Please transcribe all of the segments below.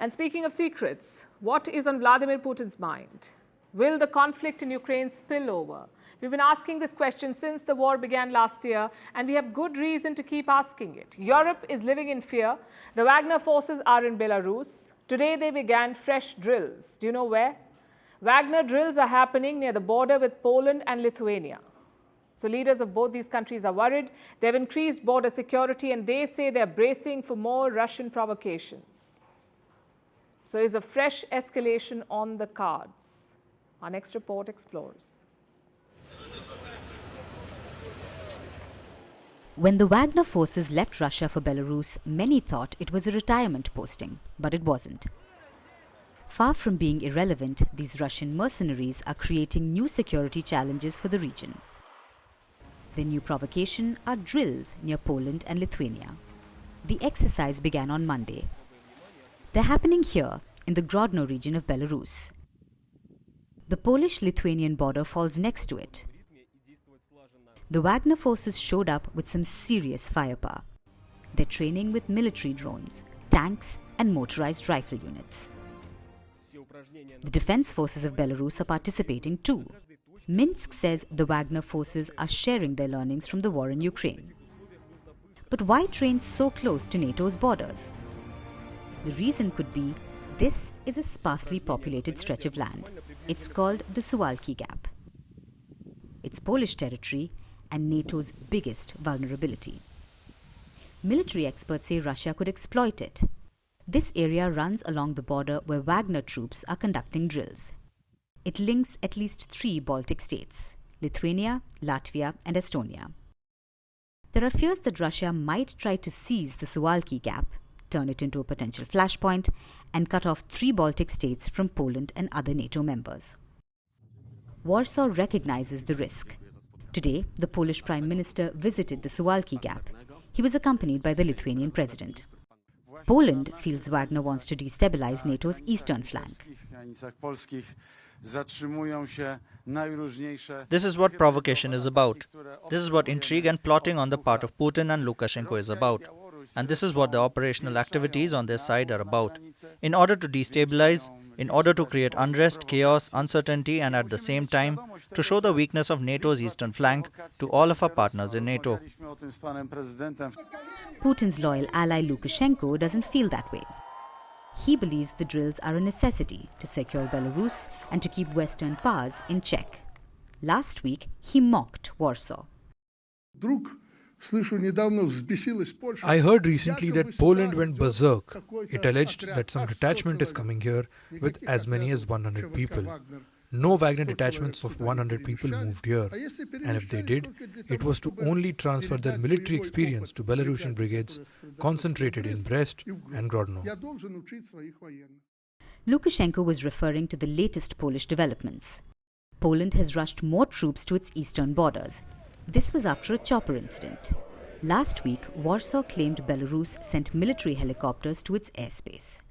And speaking of secrets, what is on Vladimir Putin's mind? Will the conflict in Ukraine spill over? We've been asking this question since the war began last year, and we have good reason to keep asking it. Europe is living in fear. The Wagner Forces are in Belarus. Today they began fresh drills. Do you know where? Wagner drills are happening near the border with Poland and Lithuania. So leaders of both these countries are worried. They've increased border security and they say they're bracing for more Russian provocations. So is a fresh escalation on the cards? Our next report explores. When the Wagner forces left Russia for Belarus, many thought it was a retirement posting, but it wasn't. Far from being irrelevant, these Russian mercenaries are creating new security challenges for the region. The new provocation are drills near Poland and Lithuania. The exercise began on Monday. They're happening here in the Grodno region of Belarus. The Polish-Lithuanian border falls next to it. The Wagner forces showed up with some serious firepower. They're training with military drones, tanks and motorized rifle units. The defense forces of Belarus are participating too. Minsk says the Wagner forces are sharing their learnings from the war in Ukraine. But why train so close to NATO's borders? The reason could be this is a sparsely populated stretch of land. It's called the Suwalki Gap. It's Polish territory and NATO's biggest vulnerability. Military experts say Russia could exploit it. This area runs along the border where Wagner troops are conducting drills. It links at least 3 Baltic states, Lithuania, Latvia and Estonia. There are fears that Russia might try to seize the Suwalki Gap, turn it into a potential flashpoint, and cut off 3 Baltic states from Poland and other NATO members. Warsaw recognizes the risk. Today, the Polish Prime Minister visited the Suwalki Gap. He was accompanied by the Lithuanian president. Poland feels Wagner wants to destabilize NATO's eastern flank. This is what provocation is about. This is what intrigue and plotting on the part of Putin and Lukashenko is about. And this is what the operational activities on their side are about. In order to destabilize, in order to create unrest, chaos, uncertainty, and at the same time, to show the weakness of NATO's eastern flank to all of our partners in NATO. Putin's loyal ally Lukashenko doesn't feel that way. He believes the drills are a necessity to secure Belarus and to keep Western powers in check. Last week, he mocked Warsaw. I heard recently that Poland went berserk. It alleged that some detachment is coming here with as many as 100 people. No Wagner detachments of 100 people moved here. And if they did, it was to only transfer their military experience to Belarusian brigades concentrated in Brest and Grodno. Lukashenko was referring to the latest Polish developments. Poland has rushed more troops to its eastern borders. This was after a chopper incident. Last week, Warsaw claimed Belarus sent military helicopters to its airspace.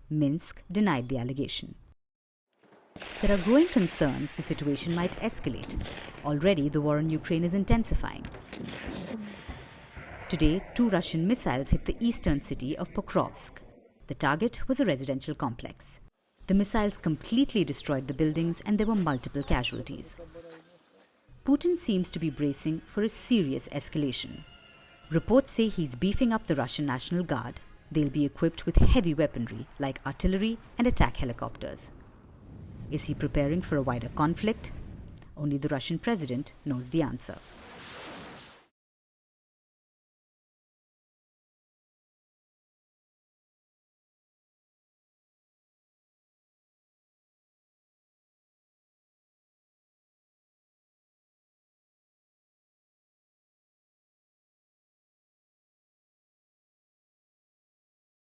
Minsk denied the allegation. There are growing concerns the situation might escalate. Already, the war in Ukraine is intensifying. Today, 2 Russian missiles hit the eastern city of Pokrovsk. The target was a residential complex. The missiles completely destroyed the buildings and there were multiple casualties. Putin seems to be bracing for a serious escalation. Reports say he's beefing up the Russian National Guard. They'll be equipped with heavy weaponry like artillery and attack helicopters. Is he preparing for a wider conflict? Only the Russian president knows the answer.